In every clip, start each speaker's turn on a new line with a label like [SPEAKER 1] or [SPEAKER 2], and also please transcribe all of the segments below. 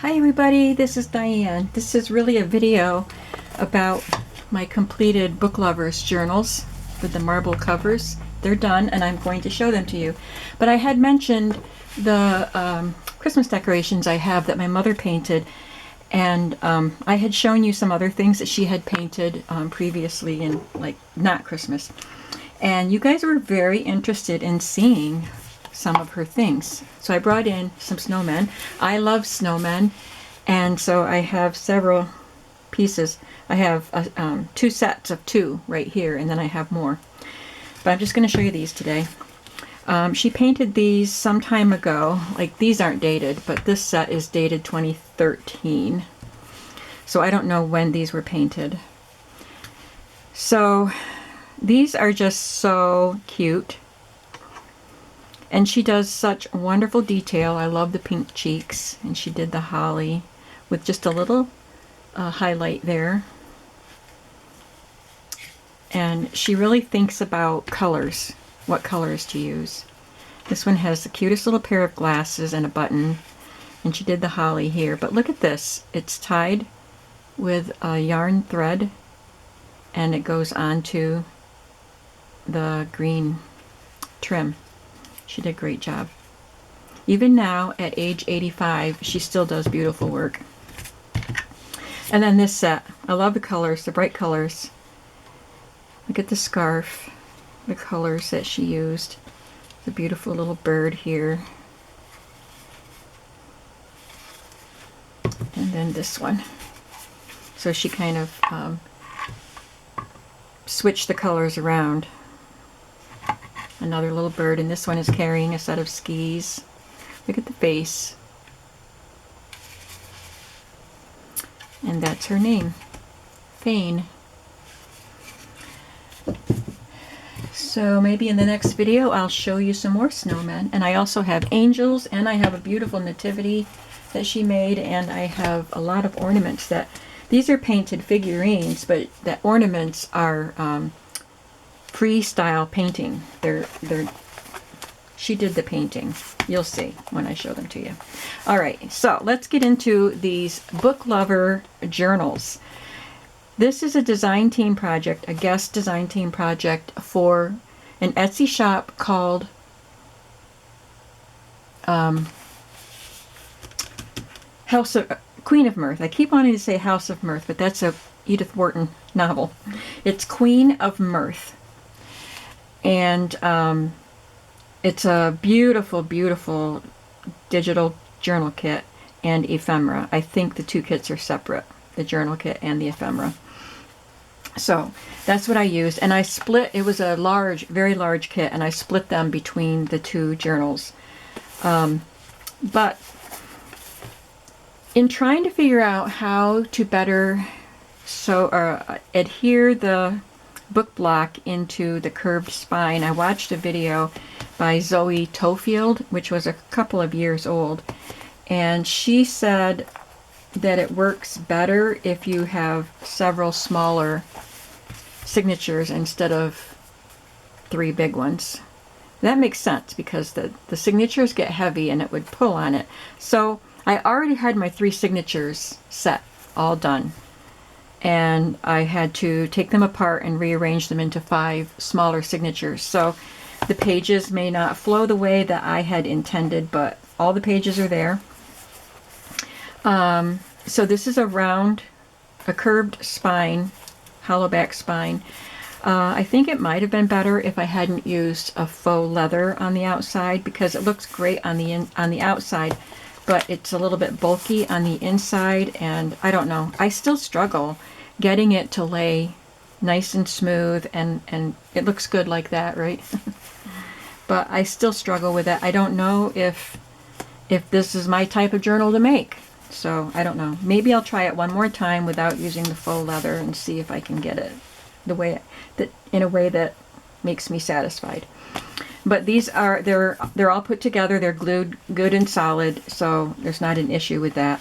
[SPEAKER 1] Hi everybody, this is Diane. This is really a video about my completed Book Lovers journals with the marble covers. They're done and I'm going to show them to you. But I had mentioned the Christmas decorations I have that my mother painted, and I had shown you some other things that she had painted previously in, like, not Christmas. And you guys were very interested in seeing some of her things. So I brought in some snowmen. I love snowmen, and so I have several pieces. I have two sets of two right here, and then I have more. But I'm just going to show you these today. She painted these some time ago. Like, these aren't dated, but this set is dated 2013. So I don't know when these were painted. So these are just so cute. And she does such wonderful detail. I love the pink cheeks. And she did the holly with just a little highlight there. And she really thinks about colors, what colors to use. This one has the cutest little pair of glasses and a button. And she did the holly here. But look at this. It's tied with a yarn thread. And it goes onto the green trim. She did a great job. Even now, at age 85, she still does beautiful work. And then this set. I love the colors, the bright colors. Look at the scarf, the colors that she used. The beautiful little bird here. And then this one. So she kind of switched the colors around. Another little bird, and this one is carrying a set of skis. Look at the face. And that's her name, Fane. So maybe in the next video I'll show you some more snowmen. And I also have angels, and I have a beautiful nativity that she made, and I have a lot of ornaments that, these are painted figurines, but the ornaments are freestyle painting. She did the painting. You'll see when I show them to you. All right, so let's get into these Book Lover journals. This is a design team project, a guest design team project for an Etsy shop called Queen of Mirth. I keep wanting to say House of Mirth, but that's a Edith Wharton novel. It's Queen of Mirth. And it's a beautiful, beautiful digital journal kit and ephemera. I think the two kits are separate, the journal kit and the ephemera. So that's what I used. And I split, it was a large, very large kit, and I split them between the two journals. But in trying to figure out how to better adhere the book block into the curved spine, I watched a video by Zoe Tofield, which was a couple of years old, and she said that it works better if you have several smaller signatures instead of 3 big ones. That makes sense because the signatures get heavy and it would pull on it. So I already had my 3 signatures set, all done. And I had to take them apart and rearrange them into 5 smaller signatures. So the pages may not flow the way that I had intended, but all the pages are there. So this is a curved spine, hollow back spine. I think it might have been better if I hadn't used a faux leather on the outside, because it looks great on the outside, but it's a little bit bulky on the inside, and I don't know. I still struggle getting it to lay nice and smooth, and it looks good like that, right? But I still struggle with it. I don't know if this is my type of journal to make. So I don't know. Maybe I'll try it one more time without using the faux leather and see if I can get it in a way that makes me satisfied. But these are, they're all put together. They're glued good and solid, so there's not an issue with that.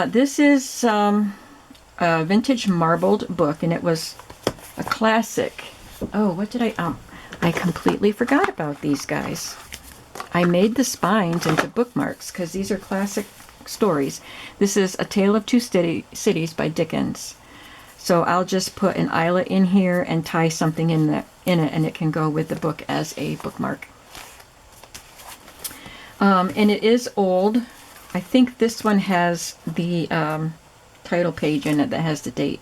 [SPEAKER 1] This is a vintage marbled book, and it was a classic. Oh, what did I completely forgot about these guys. I made the spines into bookmarks because these are classic stories. This is A Tale of Two Cities by Dickens. So I'll just put an eyelet in here and tie something in it, and it can go with the book as a bookmark. And it is old. I think this one has the title page in it that has the date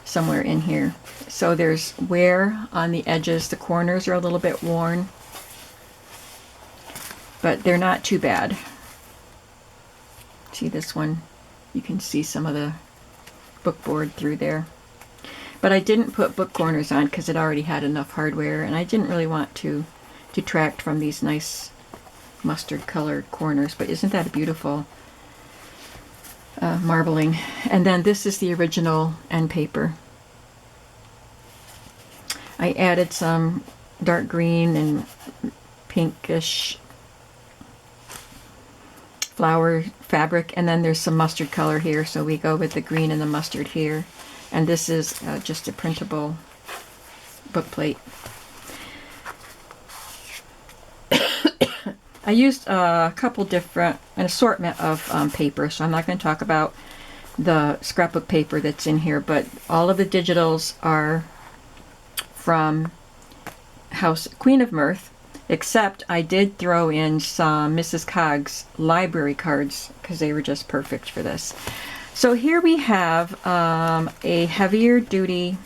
[SPEAKER 1] somewhere in here. So there's wear on the edges. The corners are a little bit worn, but they're not too bad. See this one? You can see some of the bookboard through there. But I didn't put book corners on because it already had enough hardware, and I didn't really want to detract from these nice mustard colored corners. But isn't that a beautiful marbling? And then this is the original end paper. I added some dark green and pinkish flower fabric, and then there's some mustard color here, so we go with the green and the mustard here. And this is just a printable book plate. I used a couple different, an assortment of paper, so I'm not going to talk about the scrapbook paper that's in here, but all of the digitals are from Queen of Mirth, except I did throw in some Mrs. Coggs library cards because they were just perfect for this. So here we have a heavier duty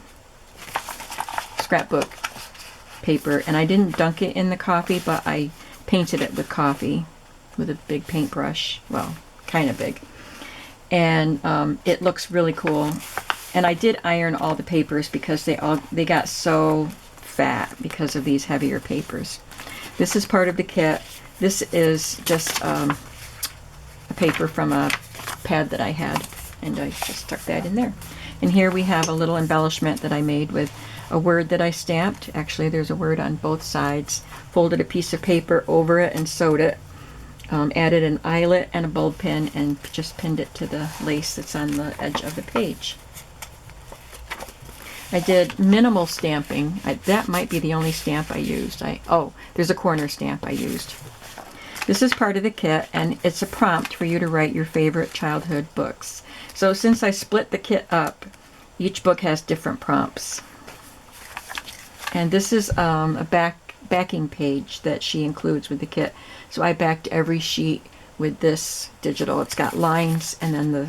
[SPEAKER 1] scrapbook paper, and I didn't dunk it in the coffee, but I painted it with coffee with a big paintbrush. Well, kind of big. And it looks really cool. And I did iron all the papers because they got so fat because of these heavier papers. This is part of the kit. This is just a paper from a pad that I had, and I just stuck that in there. And here we have a little embellishment that I made with a word that I stamped. Actually, there's a word on both sides. Folded a piece of paper over it and sewed it. Added an eyelet and a bulb pin and just pinned it to the lace that's on the edge of the page. I did minimal stamping. That might be the only stamp I used. Oh, there's a corner stamp I used. This is part of the kit, and it's a prompt for you to write your favorite childhood books. So since I split the kit up, each book has different prompts. And this is a backing page that she includes with the kit. So I backed every sheet with this digital. It's got lines and then the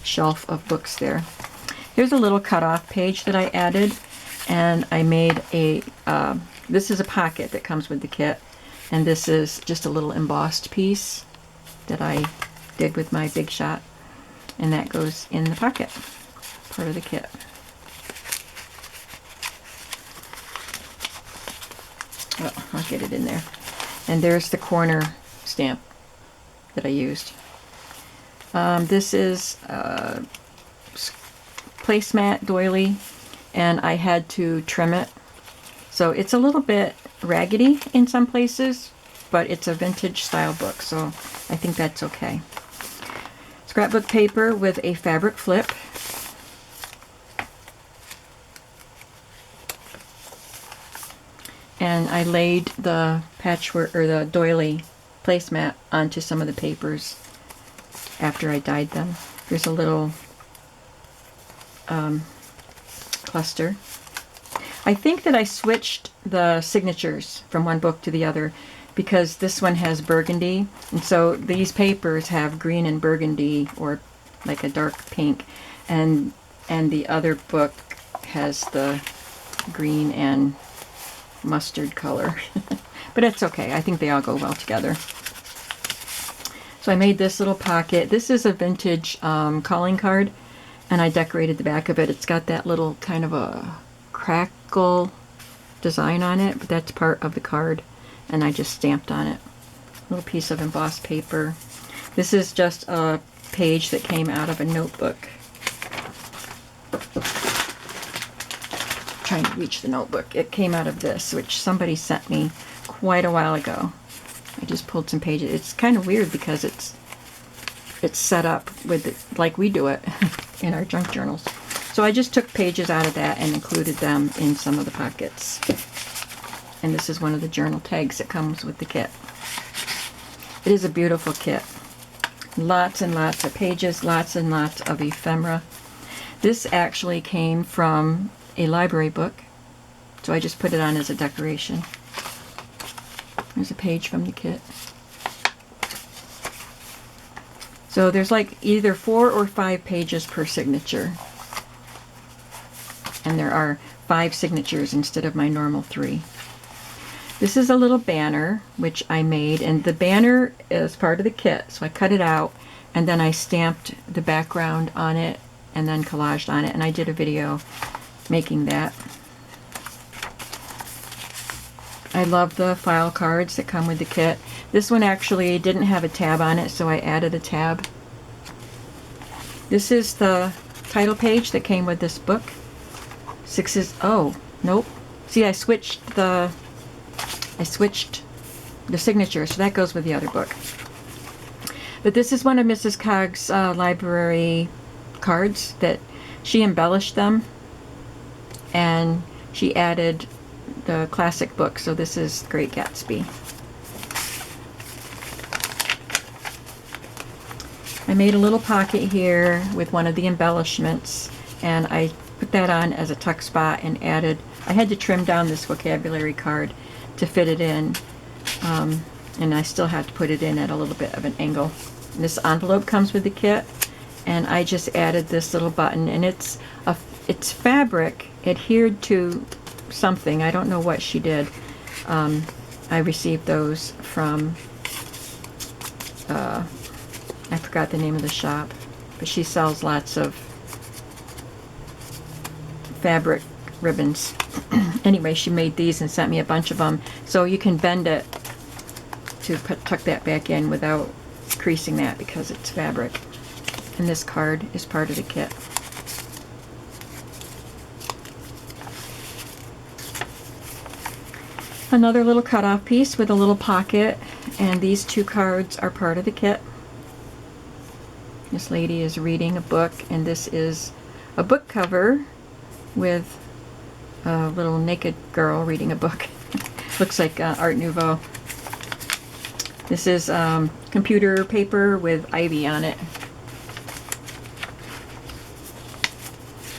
[SPEAKER 1] shelf of books there. Here's a little cutoff page that I added, and I made a, this is a pocket that comes with the kit, and this is just a little embossed piece that I did with my Big Shot, and that goes in the pocket, part of the kit. Oh, I'll get it in there. And there's the corner stamp that I used. This is placemat doily, and I had to trim it. So it's a little bit raggedy in some places, but it's a vintage style book, so I think that's okay. Scrapbook paper with a fabric flip. And I laid the patchwork or the doily placemat onto some of the papers after I dyed them. There's a little cluster. I think that I switched the signatures from one book to the other because this one has burgundy, and so these papers have green and burgundy, or like a dark pink, and the other book has the green and mustard color. But it's okay. I think they all go well together. So I made this little pocket. This is a vintage calling card, and I decorated the back of it. It's got that little kind of a crackle design on it, but that's part of the card, and I just stamped on it. A little piece of embossed paper. This is just a page that came out of a notebook. Trying to reach the notebook. It came out of this, which somebody sent me quite a while ago. I just pulled some pages. It's kind of weird because it's set up with it like we do it in our junk journals. So I just took pages out of that and included them in some of the pockets. And this is one of the journal tags that comes with the kit. It is a beautiful kit. Lots and lots of pages, lots and lots of ephemera. This actually came from a library book, so I just put it on as a decoration. There's a page from the kit. So there's like either 4 or 5 pages per signature. And there are 5 signatures instead of my normal 3. This is a little banner which I made, and the banner is part of the kit, so I cut it out and then I stamped the background on it and then collaged on it, and I did a video making that. I love the file cards that come with the kit. This one actually didn't have a tab on it, so I added a tab. This is the title page that came with this book. Oh, nope. See, I switched the signature, so that goes with the other book. But this is one of Mrs. Cog's library cards that she embellished them, and she added the classic book, so this is Great Gatsby. I made a little pocket here with one of the embellishments, and I put that on as a tuck spot and added, I had to trim down this vocabulary card to fit it in, and I still had to put it in at a little bit of an angle. And this envelope comes with the kit, and I just added this little button, and it's fabric adhered to something. I don't know what she did. I received those from I forgot the name of the shop, but she sells lots of fabric ribbons. Anyway, she made these and sent me a bunch of them, so you can bend it to tuck that back in without creasing that because it's fabric. And this card is part of the kit. Another little cutoff piece with a little pocket, and these 2 cards are part of the kit. This lady is reading a book, and this is a book cover with a little naked girl reading a book. Looks like Art Nouveau. This is computer paper with ivy on it.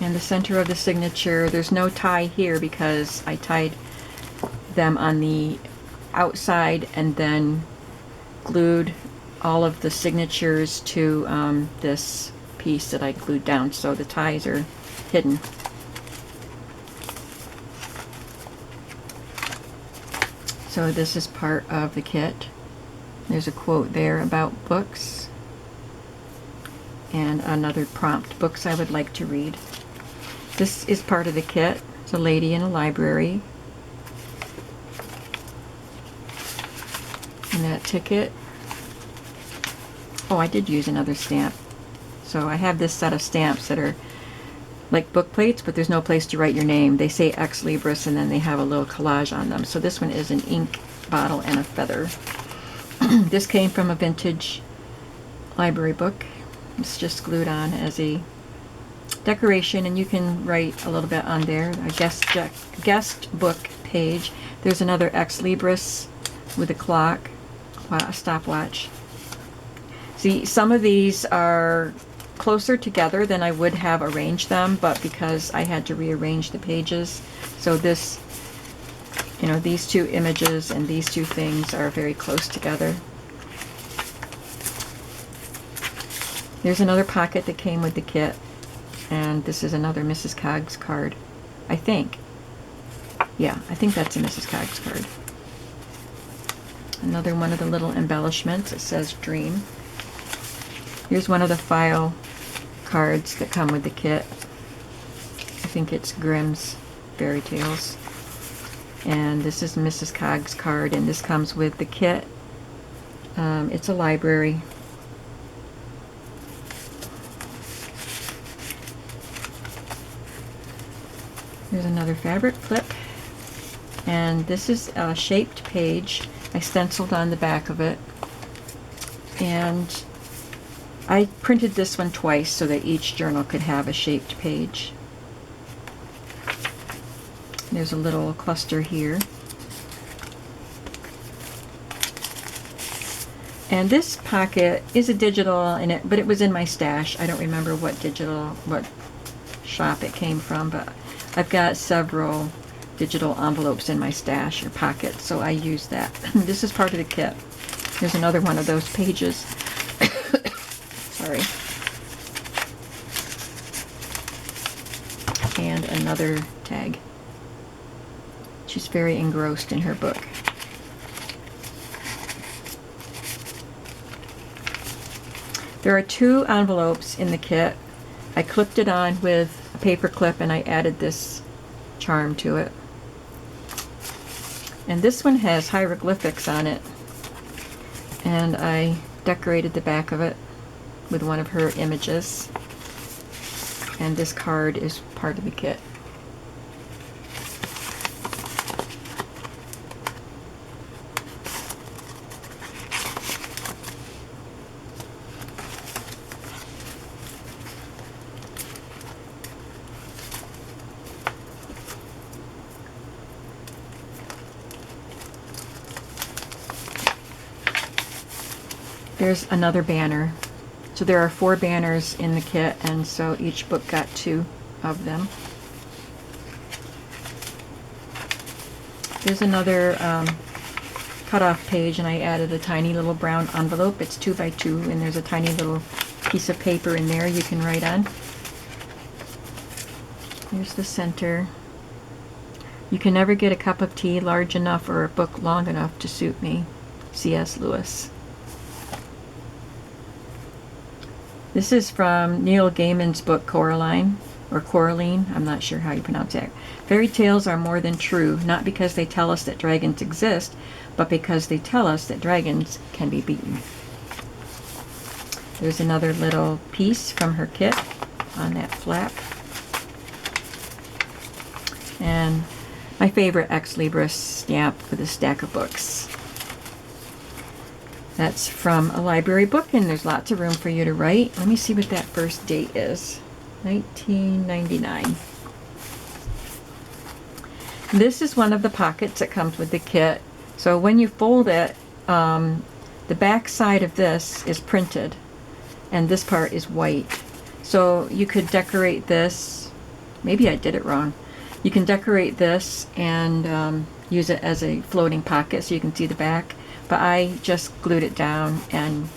[SPEAKER 1] And the center of the signature, there's no tie here because I tied them on the outside and then glued all of the signatures to this piece that I glued down, so the ties are hidden. So this is part of the kit. There's a quote there about books and another prompt, books I would like to read. This is part of the kit. It's a lady in a library. And that ticket. Oh, I did use another stamp. So I have this set of stamps that are like book plates, but there's no place to write your name. They say Ex Libris, and then they have a little collage on them. So this one is an ink bottle and a feather. This came from a vintage library book. It's just glued on as a decoration, and you can write a little bit on there. A guest book page. There's another Ex Libris with a clock, a stopwatch. See, some of these are closer together than I would have arranged them, but because I had to rearrange the pages, so this, you know, these 2 images and these 2 things are very close together. There's another pocket that came with the kit, and this is another Mrs. Cog's card, I think. Yeah, I think that's a Mrs. Cog's card. Another one of the little embellishments. It says Dream. Here's one of the file cards that come with the kit. I think it's Grimm's Fairy Tales. And this is Mrs. Cog's card, and this comes with the kit. It's a library. There's another fabric clip, and this is a shaped page. I stenciled on the back of it, and I printed this one twice so that each journal could have a shaped page. There's a little cluster here. And this pocket is a digital in it, but it was in my stash. I don't remember what shop it came from, but I've got several digital envelopes in my stash or pocket, so I use that. This is part of the kit. There's another one of those pages. Sorry. And another tag. She's very engrossed in her book. There are 2 envelopes in the kit. I clipped it on with a paper clip and I added this charm to it. And this one has hieroglyphics on it. And I decorated the back of it with one of her images. And this card is part of the kit. There's another banner. So there are 4 banners in the kit, and so each book got 2 of them. There's another cutoff page, and I added a tiny little brown envelope. It's 2 by 2, and there's a tiny little piece of paper in there you can write on. Here's the center. You can never get a cup of tea large enough or a book long enough to suit me. C.S. Lewis. This is from Neil Gaiman's book Coraline, or Coraline, I'm not sure how you pronounce that. Fairy tales are more than true, not because they tell us that dragons exist, but because they tell us that dragons can be beaten. There's another little piece from her kit on that flap. And my favorite Ex Libris stamp with a stack of books. That's from a library book, and there's lots of room for you to write. Let me see what that first date is. 1999. This is one of the pockets that comes with the kit. So when you fold it, the back side of this is printed, and this part is white. So you could decorate this. Maybe I did it wrong. You can decorate this and use it as a floating pocket so you can see the back. But I just glued it down and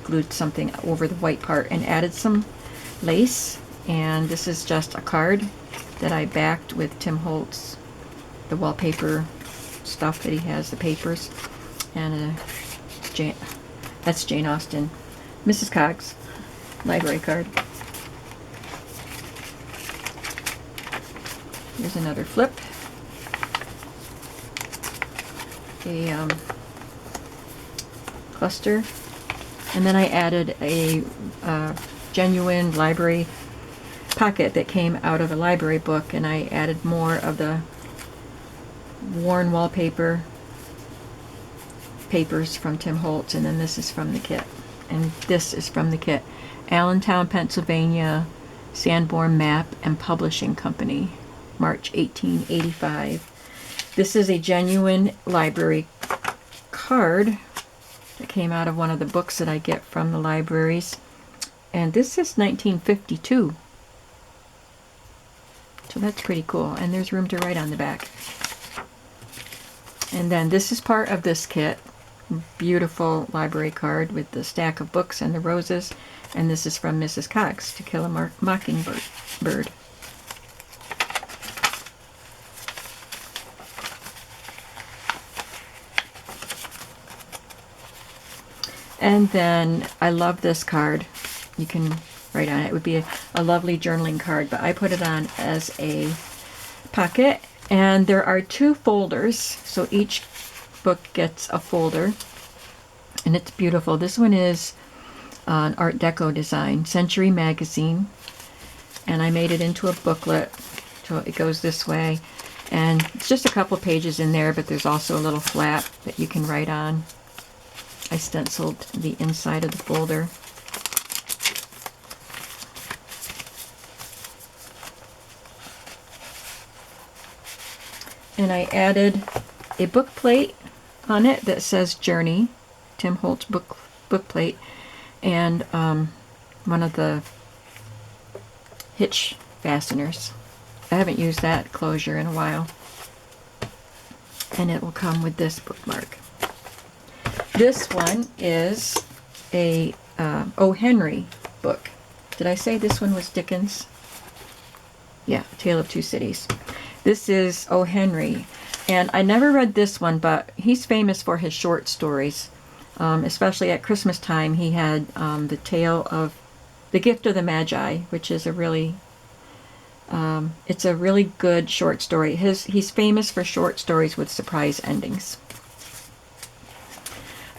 [SPEAKER 1] glued something over the white part and added some lace. And this is just a card that I backed with Tim Holtz, the wallpaper stuff that he has, the papers. And that's Jane Austen. Mrs. Cogg's library card. Here's another flip. A cluster, and then I added a genuine library pocket that came out of a library book, and I added more of the worn wallpaper papers from Tim Holtz, and then this is from the kit, and this is from the kit. Allentown, Pennsylvania, Sanborn Map and Publishing Company, March 1885. This is a genuine library card that came out of one of the books that I get from the libraries. And this is 1952. So that's pretty cool. And there's room to write on the back. And then this is part of this kit. Beautiful library card with the stack of books and the roses. And this is from Mrs. Cogg's, To Kill a Mockingbird. And then I love this card. You can write on it. It would be a lovely journaling card, but I put it on as a pocket. And there are 2 folders, so each book gets a folder. And it's beautiful. This one is an Art Deco design, Century Magazine. And I made it into a booklet, so it goes this way. And it's just a couple pages in there, but there's also a little flap that you can write on. I stenciled the inside of the folder. And I added a book plate on it that says Journey, Tim Holtz book book plate and one of the hitch fasteners. I haven't used that closure in a while. And it will come with this bookmark. This one is a O. Henry book. Did I say this one was Dickens? Yeah, Tale of Two Cities. This is O. Henry. And I never read this one, but he's famous for his short stories. Especially at Christmas time, he had the Tale of the Gift of the Magi, which is a really it's a really good short story. He's famous for short stories with surprise endings.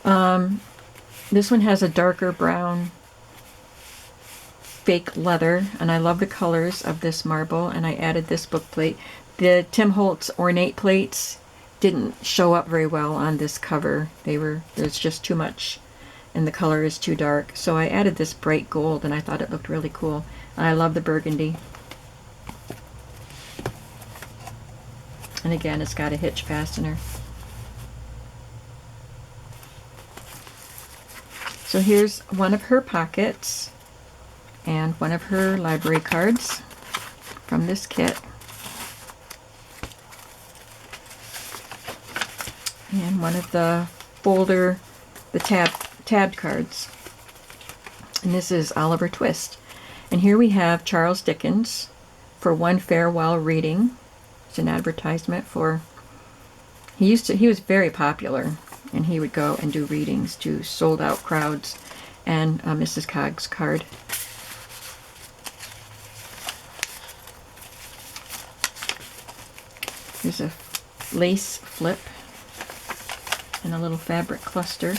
[SPEAKER 1] This one has a darker brown fake leather, and I love the colors of this marble, and I added this book plate. The Tim Holtz ornate plates didn't show up very well on this cover. There's just too much, and the color is too dark. So I added this bright gold, and I thought it looked really cool. And I love the burgundy. And again, it's got a hitch fastener. So here's one of her pockets and one of her library cards from this kit. And one of the folder, the tabbed cards. And this is Oliver Twist. And here we have Charles Dickens for One Farewell Reading. It's an advertisement for, he was very popular, and he would go and do readings to sold out crowds. And Mrs. Cogg's card. There's a lace flip and a little fabric cluster.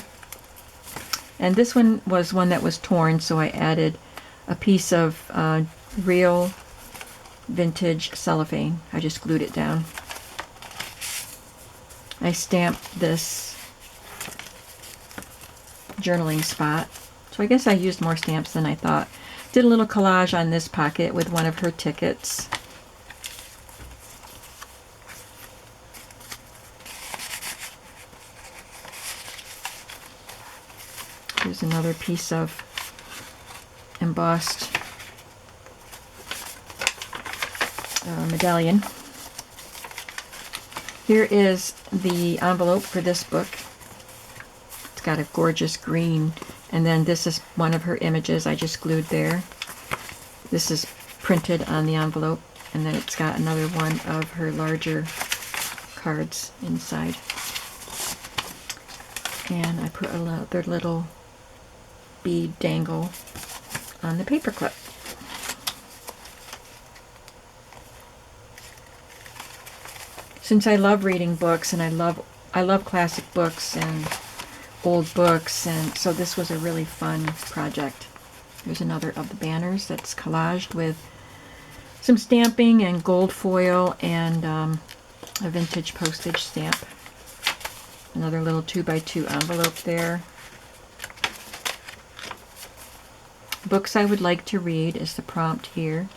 [SPEAKER 1] And this one was one that was torn, so I added a piece of real vintage cellophane. I just glued it down. I stamped this journaling spot, so I guess I used more stamps than I thought. Did a little collage on this pocket with one of her tickets. Here's another piece of embossed medallion. Here is the envelope for this book. It's got a gorgeous green, and then this is one of her images I just glued there. This is printed on the envelope, and then it's got another one of her larger cards inside. And I put another little bead dangle on the paper clip. Since I love reading books, and I love classic books and old books, and so this was a really fun project. There's another of the banners that's collaged with some stamping and gold foil and a vintage postage stamp. Another little 2x2 envelope there. Books I would like to read is the prompt here.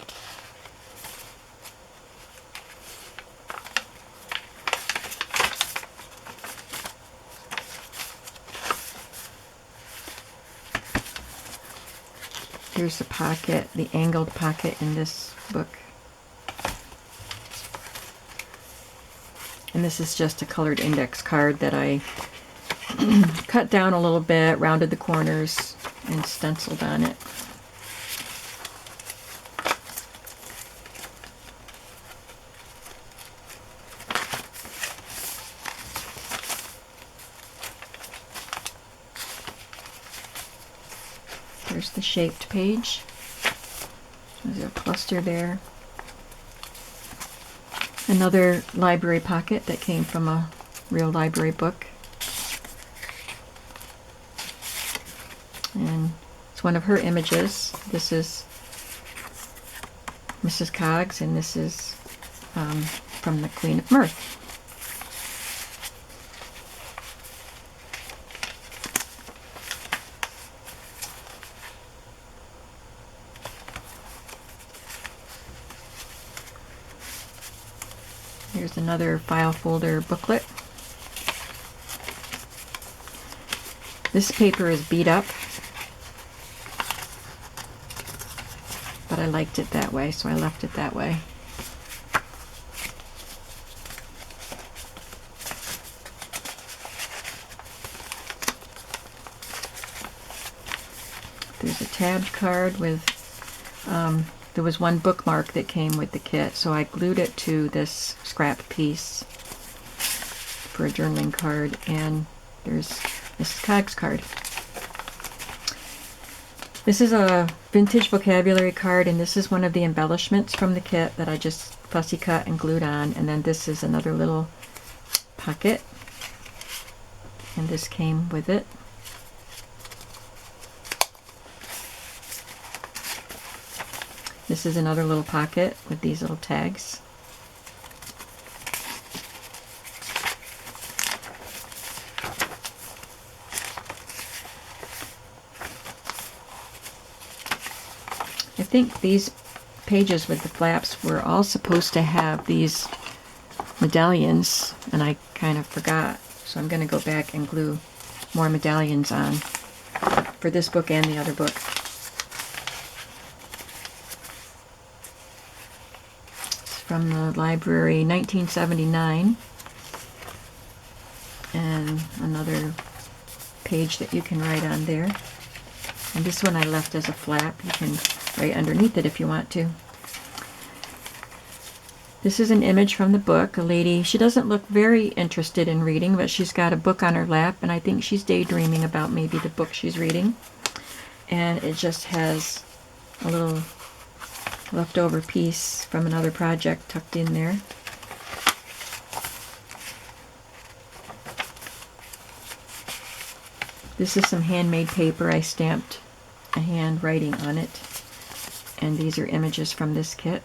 [SPEAKER 1] Here's the pocket, the angled pocket in this book. And this is just a colored index card that I cut down a little bit, rounded the corners, and stenciled on it. There's the shaped page. There's a cluster there. Another library pocket that came from a real library book. And it's one of her images. This is Mrs. Cogg's, and this is from the Queen of Mirth. Here's another file folder booklet. This paper is beat up, but I liked it that way, so I left it that way. There's a tabbed card with, there was one bookmark that came with the kit, so I glued it to this scrap piece for a journaling card, and there's Mrs. Cog's card. This is a vintage vocabulary card, and this is one of the embellishments from the kit that I just fussy cut and glued on, and then this is another little pocket, and this came with it. This is another little pocket with these little tags. I think these pages with the flaps were all supposed to have these medallions, and I kind of forgot. So I'm going to go back and glue more medallions on for this book and the other book. From the library, 1979, and another page that you can write on there. And this one I left as a flap. You can write underneath it if you want to. This is an image from the book. A lady, she doesn't look very interested in reading, but she's got a book on her lap, and I think she's daydreaming about maybe the book she's reading. And it just has a little leftover piece from another project tucked in there. This is some handmade paper. I stamped a handwriting on it, and these are images from this kit.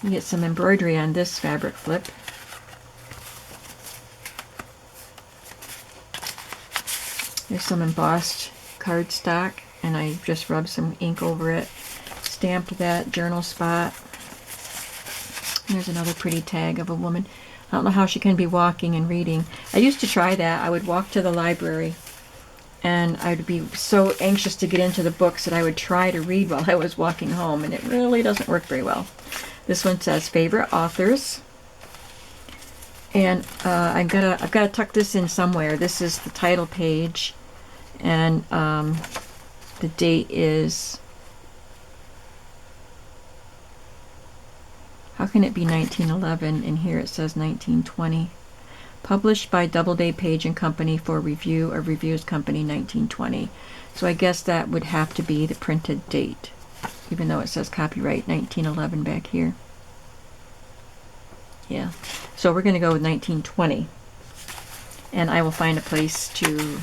[SPEAKER 1] You get some embroidery on this fabric flip. There's some embossed cardstock, and I just rubbed some ink over it, stamped that journal spot. And there's another pretty tag of a woman. I don't know how she can be walking and reading. I used to try that. I would walk to the library, and I'd be so anxious to get into the books that I would try to read while I was walking home, and it really doesn't work very well. This one says favorite authors. And I've got to tuck this in somewhere. This is the title page, and the date is, how can it be 1911 and here it says 1920? Published by Doubleday, Page and Company for Review of Reviews Company, 1920. So I guess that would have to be the printed date, even though it says copyright 1911 back here. Yeah, so we're going to go with 1920, and I will find a place to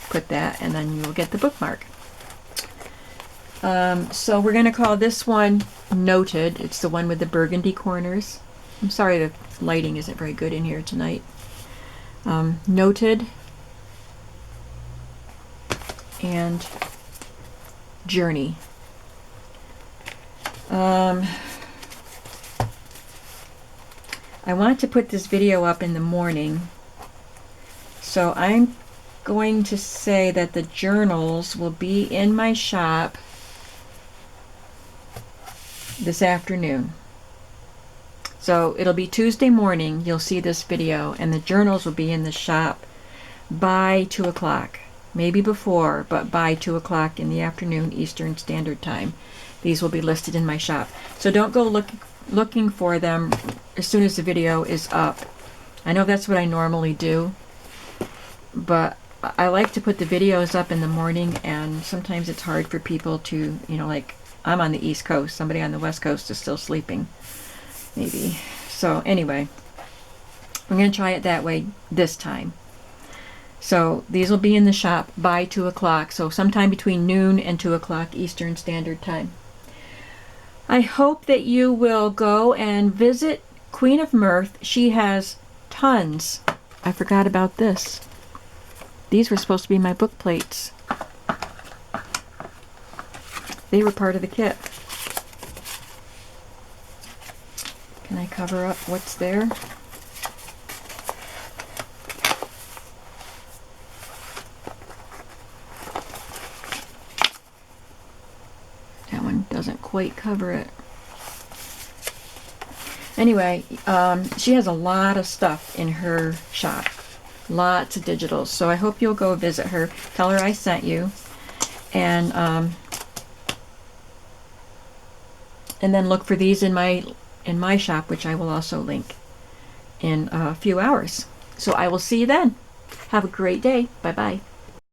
[SPEAKER 1] put that, and then you'll get the bookmark. So we're going to call this one Noted. It's the one with the burgundy corners. I'm sorry the lighting isn't very good in here tonight. Noted and Journey. I want to put this video up in the morning, so I'm going to say that the journals will be in my shop this afternoon. So it'll be Tuesday morning, you'll see this video, and the journals will be in the shop by 2 o'clock. Maybe before, but by 2 o'clock in the afternoon Eastern Standard Time. These will be listed in my shop. So don't go looking for them as soon as the video is up. I know that's what I normally do, but I like to put the videos up in the morning, and sometimes it's hard for people to, you know, like I'm on the East Coast, somebody on the West Coast is still sleeping, maybe. So anyway, I'm going to try it that way this time. So these will be in the shop by 2 o'clock, so sometime between noon and 2 o'clock Eastern Standard Time. I hope that you will go and visit Queen of Mirth. She has tons. I forgot about this. These were supposed to be my book plates. They were part of the kit. Can I cover up what's there? That one doesn't quite cover it. Anyway, she has a lot of stuff in her shop. Lots of digitals. So I hope you'll go visit her. Tell her I sent you. And then look for these in my shop, which I will also link in a few hours. So I will see you then. Have a great day. Bye-bye.